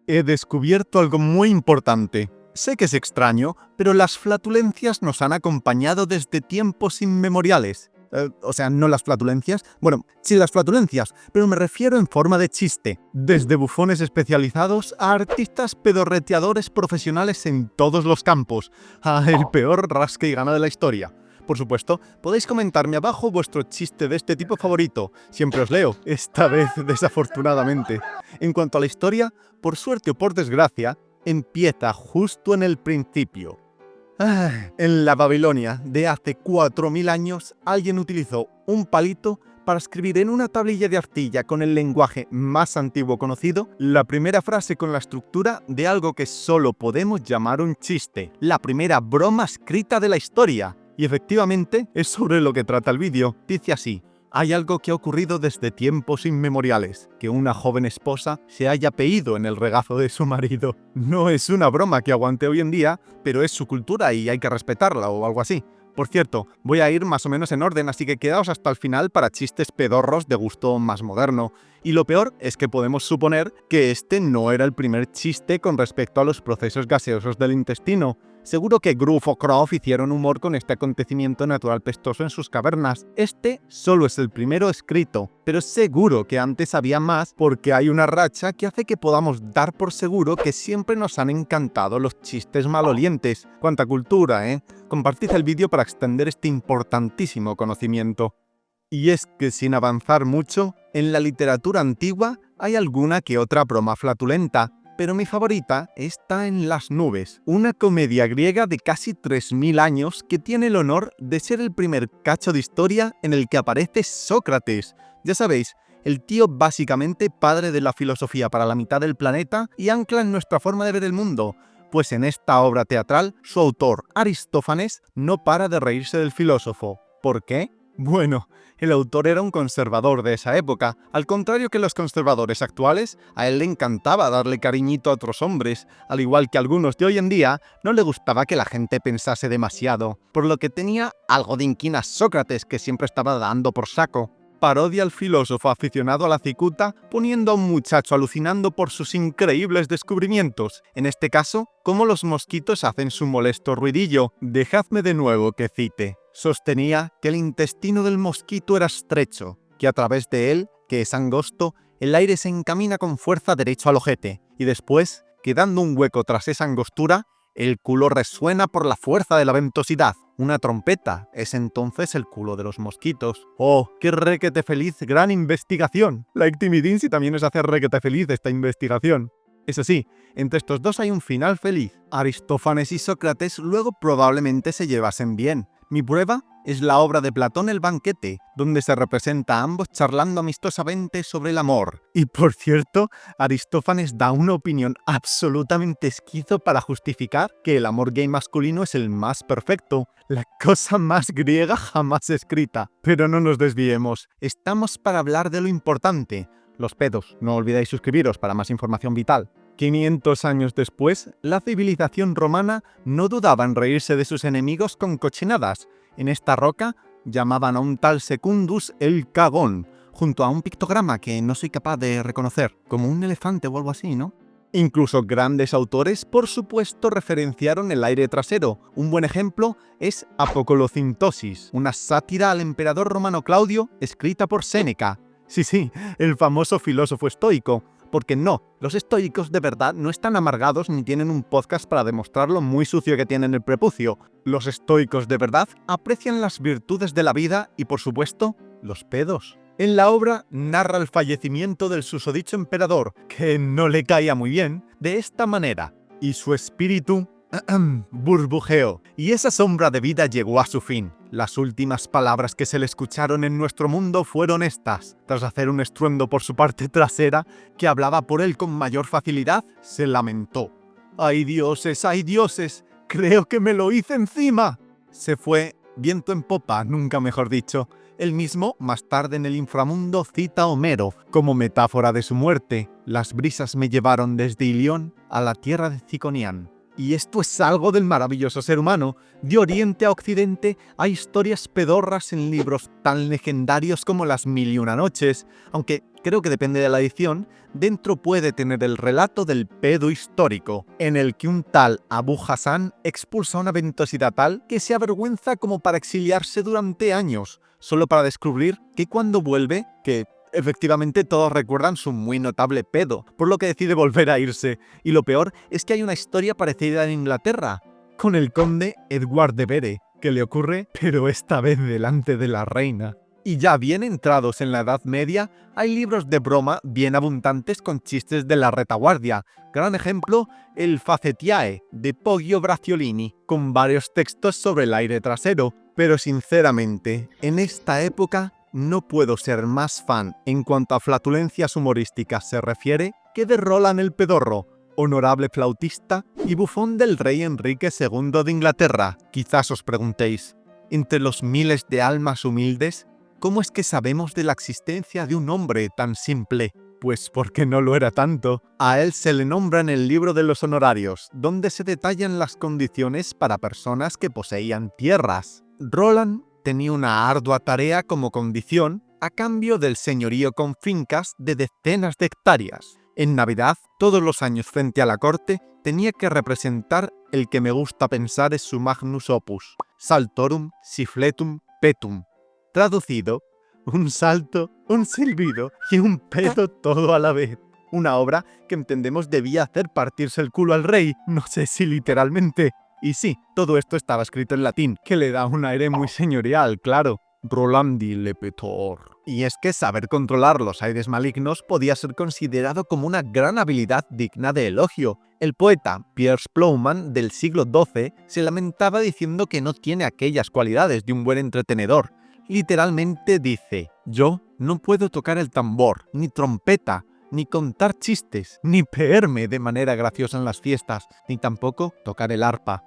He descubierto algo muy importante. Sé que es extraño, pero las flatulencias nos han acompañado desde tiempos inmemoriales. No las flatulencias. Bueno, sí las flatulencias, pero me refiero en forma de chiste. Desde bufones especializados a artistas pedorreteadores profesionales en todos los campos, a el peor rasca y gana de la historia. Por supuesto, podéis comentarme abajo vuestro chiste de este tipo favorito. Siempre os leo, esta vez desafortunadamente. En cuanto a la historia, por suerte o por desgracia, empieza justo en el principio. En la Babilonia de hace 4000 años, alguien utilizó un palito para escribir en una tablilla de arcilla con el lenguaje más antiguo conocido la primera frase con la estructura de algo que solo podemos llamar un chiste, la primera broma escrita de la historia. Y efectivamente es sobre lo que trata el vídeo. Dice así: hay algo que ha ocurrido desde tiempos inmemoriales, que una joven esposa se haya peído en el regazo de su marido. No es una broma que aguante hoy en día, pero es su cultura y hay que respetarla o algo así. Por cierto, voy a ir más o menos en orden, así que quedaos hasta el final para chistes pedorros de gusto más moderno. Y lo peor es que podemos suponer que este no era el primer chiste con respecto a los procesos gaseosos del intestino. Seguro que Groove o Croft hicieron humor con este acontecimiento natural pestoso en sus cavernas. Este solo es el primero escrito, pero seguro que antes había más porque hay una racha que hace que podamos dar por seguro que siempre nos han encantado los chistes malolientes. ¡Cuánta cultura, eh! Compartid el vídeo para extender este importantísimo conocimiento. Y es que sin avanzar mucho, en la literatura antigua hay alguna que otra broma flatulenta, pero mi favorita está en Las nubes, una comedia griega de casi 3000 años que tiene el honor de ser el primer cacho de historia en el que aparece Sócrates. Ya sabéis, el tío básicamente padre de la filosofía para la mitad del planeta y ancla en nuestra forma de ver el mundo. Pues en esta obra teatral, su autor, Aristófanes, no para de reírse del filósofo. ¿Por qué? Bueno, el autor era un conservador de esa época. Al contrario que los conservadores actuales, a él le encantaba darle cariñito a otros hombres. Al igual que algunos de hoy en día, no le gustaba que la gente pensase demasiado, por lo que tenía algo de inquina a Sócrates, que siempre estaba dando por saco. Parodia al filósofo aficionado a la cicuta, poniendo a un muchacho alucinando por sus increíbles descubrimientos. En este caso, cómo los mosquitos hacen su molesto ruidillo. Dejadme de nuevo que cite. Sostenía que el intestino del mosquito era estrecho, que a través de él, que es angosto, el aire se encamina con fuerza derecho al ojete, y después, quedando un hueco tras esa angostura, el culo resuena por la fuerza de la ventosidad. Una trompeta es entonces el culo de los mosquitos. ¡Oh, qué requete feliz gran investigación! Like Timmy Dean también os hace requete feliz esta investigación. Eso sí, entre estos dos hay un final feliz. Aristófanes y Sócrates luego probablemente se llevasen bien. Mi prueba es la obra de Platón El banquete, donde se representa a ambos charlando amistosamente sobre el amor. Y por cierto, Aristófanes da una opinión absolutamente esquizo para justificar que el amor gay masculino es el más perfecto, la cosa más griega jamás escrita. Pero no nos desviemos, estamos para hablar de lo importante, los pedos. No olvidéis suscribiros para más información vital. 500 años después, la civilización romana no dudaba en reírse de sus enemigos con cochinadas. En esta roca llamaban a un tal Secundus el cagón, junto a un pictograma que no soy capaz de reconocer, como un elefante o algo así, ¿no? Incluso grandes autores, por supuesto, referenciaron el aire trasero. Un buen ejemplo es Apocolocintosis, una sátira al emperador romano Claudio, escrita por Séneca. Sí, el famoso filósofo estoico. Porque no, los estoicos de verdad no están amargados ni tienen un podcast para demostrar lo muy sucio que tienen el prepucio. Los estoicos de verdad aprecian las virtudes de la vida y, por supuesto, los pedos. En la obra narra el fallecimiento del susodicho emperador, que no le caía muy bien, de esta manera, y su espíritu burbujeó, y esa sombra de vida llegó a su fin. Las últimas palabras que se le escucharon en nuestro mundo fueron estas. Tras hacer un estruendo por su parte trasera, que hablaba por él con mayor facilidad, se lamentó. ¡Ay dioses, creo que me lo hice encima! Se fue viento en popa, nunca mejor dicho. Él mismo, más tarde en el inframundo, cita a Homero como metáfora de su muerte. Las brisas me llevaron desde Ilión a la tierra de Ciconián. Y esto es algo del maravilloso ser humano. De Oriente a Occidente hay historias pedorras en libros tan legendarios como Las Mil y una noches, aunque creo que depende de la edición, dentro puede tener el relato del pedo histórico, en el que un tal Abu Hassan expulsa una ventosidad tal que se avergüenza como para exiliarse durante años, solo para descubrir que cuando vuelve, que efectivamente todos recuerdan su muy notable pedo, por lo que decide volver a irse. Y lo peor es que hay una historia parecida en Inglaterra, con el conde Edward de Vere, que le ocurre, pero esta vez delante de la reina. Y ya bien entrados en la Edad Media, hay libros de broma bien abundantes con chistes de la retaguardia. Gran ejemplo, el Facetiae, de Poggio Braciolini, con varios textos sobre el aire trasero. Pero sinceramente, en esta época no puedo ser más fan en cuanto a flatulencias humorísticas se refiere que de Roland el Pedorro, honorable flautista y bufón del rey Enrique II de Inglaterra. Quizás os preguntéis, entre los miles de almas humildes, ¿cómo es que sabemos de la existencia de un hombre tan simple? Pues porque no lo era tanto. A él se le nombra en el libro de los honorarios, donde se detallan las condiciones para personas que poseían tierras. Roland tenía una ardua tarea como condición a cambio del señorío con fincas de decenas de hectáreas. En Navidad, todos los años frente a la corte, tenía que representar el que me gusta pensar es su magnus opus, Saltorum Siffletum Petum. Traducido, un salto, un silbido y un pedo todo a la vez. Una obra que entendemos debía hacer partirse el culo al rey, no sé si literalmente. Y sí, todo esto estaba escrito en latín, que le da un aire muy señorial, claro. Rolandi Lepetor. Y es que saber controlar los aires malignos podía ser considerado como una gran habilidad digna de elogio. El poeta Piers Plowman del siglo XII se lamentaba diciendo que no tiene aquellas cualidades de un buen entretenedor. Literalmente dice, yo no puedo tocar el tambor, ni trompeta, ni contar chistes, ni peerme de manera graciosa en las fiestas, ni tampoco tocar el arpa.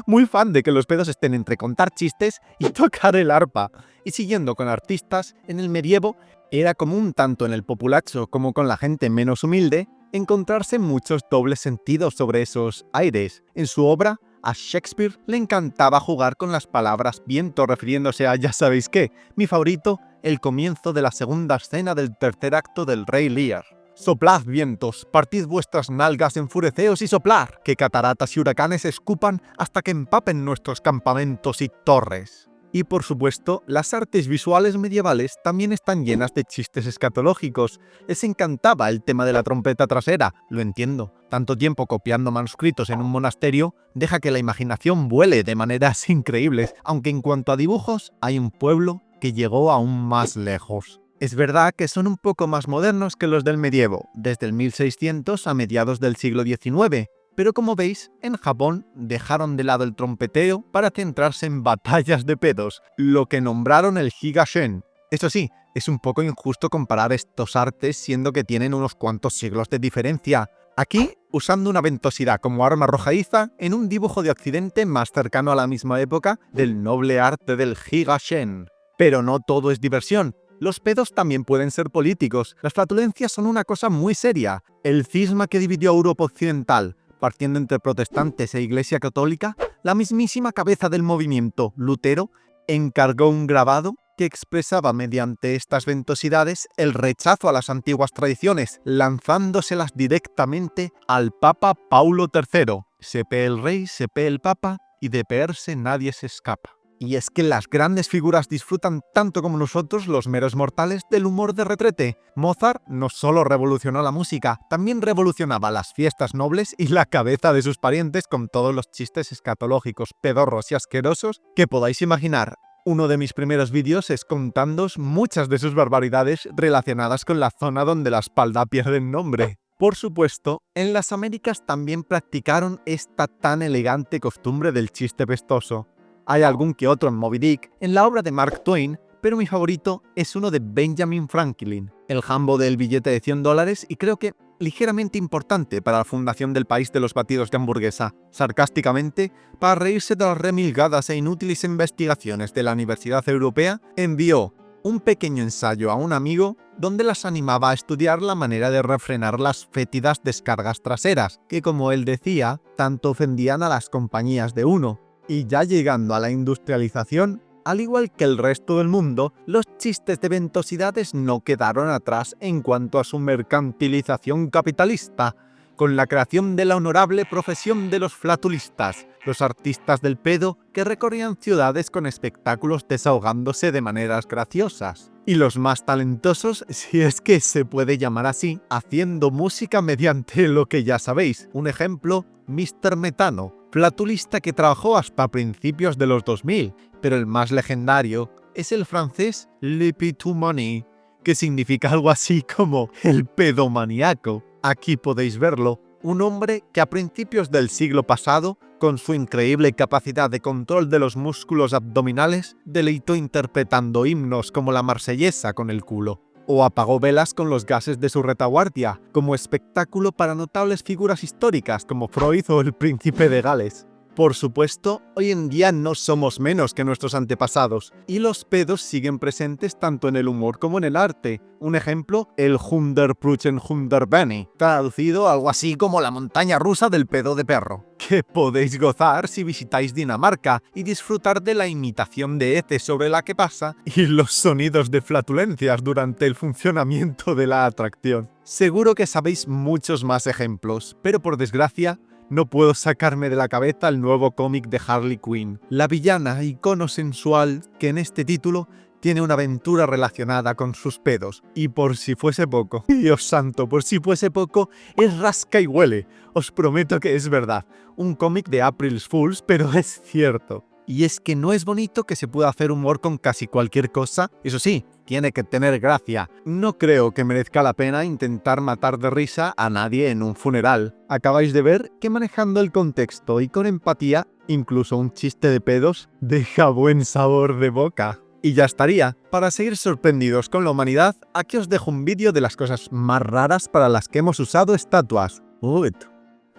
Muy fan de que los pedos estén entre contar chistes y tocar el arpa. Y siguiendo con artistas, en el medievo era común tanto en el populacho como con la gente menos humilde encontrarse muchos dobles sentidos sobre esos aires. En su obra, a Shakespeare le encantaba jugar con las palabras viento refiriéndose a ya sabéis qué. Mi favorito, el comienzo de la segunda escena del tercer acto del Rey Lear. Soplad vientos, partid vuestras nalgas, enfureceos y soplar, que cataratas y huracanes escupan hasta que empapen nuestros campamentos y torres. Y por supuesto, las artes visuales medievales también están llenas de chistes escatológicos. Les encantaba el tema de la trompeta trasera, lo entiendo. Tanto tiempo copiando manuscritos en un monasterio deja que la imaginación vuele de maneras increíbles, aunque en cuanto a dibujos hay un pueblo que llegó aún más lejos. Es verdad que son un poco más modernos que los del medievo, desde el 1600 a mediados del siglo XIX, pero como veis, en Japón dejaron de lado el trompeteo para centrarse en batallas de pedos, lo que nombraron el Higashen. Eso sí, es un poco injusto comparar estos artes siendo que tienen unos cuantos siglos de diferencia. Aquí, usando una ventosidad como arma arrojadiza en un dibujo de Occidente más cercano a la misma época del noble arte del Higashen. Pero no todo es diversión. Los pedos también pueden ser políticos. Las flatulencias son una cosa muy seria. El cisma que dividió a Europa Occidental, partiendo entre protestantes e Iglesia Católica, la mismísima cabeza del movimiento, Lutero, encargó un grabado que expresaba mediante estas ventosidades el rechazo a las antiguas tradiciones, lanzándoselas directamente al Papa Paulo III. Sepe el rey, sepe el Papa, y de peerse nadie se escapa. Y es que las grandes figuras disfrutan tanto como nosotros, los meros mortales, del humor de retrete. Mozart no solo revolucionó la música, también revolucionaba las fiestas nobles y la cabeza de sus parientes con todos los chistes escatológicos, pedorros y asquerosos que podáis imaginar. Uno de mis primeros vídeos es contándoos muchas de sus barbaridades relacionadas con la zona donde la espalda pierde nombre. Por supuesto, en las Américas también practicaron esta tan elegante costumbre del chiste pestoso. Hay algún que otro en Moby Dick, en la obra de Mark Twain, pero mi favorito es uno de Benjamin Franklin, el jambo del billete de $100 y creo que ligeramente importante para la fundación del país de los batidos de hamburguesa. Sarcásticamente, para reírse de las remilgadas e inútiles investigaciones de la Universidad Europea, envió un pequeño ensayo a un amigo donde las animaba a estudiar la manera de refrenar las fétidas descargas traseras, que como él decía, tanto ofendían a las compañías de uno. Y ya llegando a la industrialización, Al igual que el resto del mundo, los chistes de ventosidades no quedaron atrás en cuanto a su mercantilización capitalista, con la creación de la honorable profesión de los flatulistas, los artistas del pedo que recorrían ciudades con espectáculos desahogándose de maneras graciosas. Y los más talentosos, si es que se puede llamar así, haciendo música mediante lo que ya sabéis. Un ejemplo, Mr. Metano, flatulista que trabajó hasta principios de los 2000, pero el más legendario es el francés Le Pitomani, que significa algo así como el pedomaníaco. Aquí podéis verlo, un hombre que a principios del siglo pasado, con su increíble capacidad de control de los músculos abdominales, deleitó interpretando himnos como la Marsellesa con el culo, o apagó velas con los gases de su retaguardia, como espectáculo para notables figuras históricas como Freud o el príncipe de Gales. Por supuesto, hoy en día no somos menos que nuestros antepasados, y los pedos siguen presentes tanto en el humor como en el arte. Un ejemplo, el Hundertprozent Hunderbene, traducido algo así como la montaña rusa del pedo de perro, que podéis gozar si visitáis Dinamarca y disfrutar de la imitación de heces sobre la que pasa y los sonidos de flatulencias durante el funcionamiento de la atracción. Seguro que sabéis muchos más ejemplos, pero por desgracia, no puedo sacarme de la cabeza el nuevo cómic de Harley Quinn, la villana icono sensual que en este título tiene una aventura relacionada con sus pedos. Y por si fuese poco, Dios santo, por si fuese poco, es rasca y huele. Os prometo que es verdad. Un cómic de April Fools, pero es cierto. Y es que no es bonito que se pueda hacer humor con casi cualquier cosa. Eso sí, tiene que tener gracia. No creo que merezca la pena intentar matar de risa a nadie en un funeral. Acabáis de ver que manejando el contexto y con empatía, incluso un chiste de pedos deja buen sabor de boca. Y ya estaría. Para seguir sorprendidos con la humanidad, aquí os dejo un vídeo de las cosas más raras para las que hemos usado estatuas.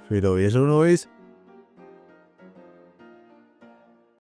Pero eso no es...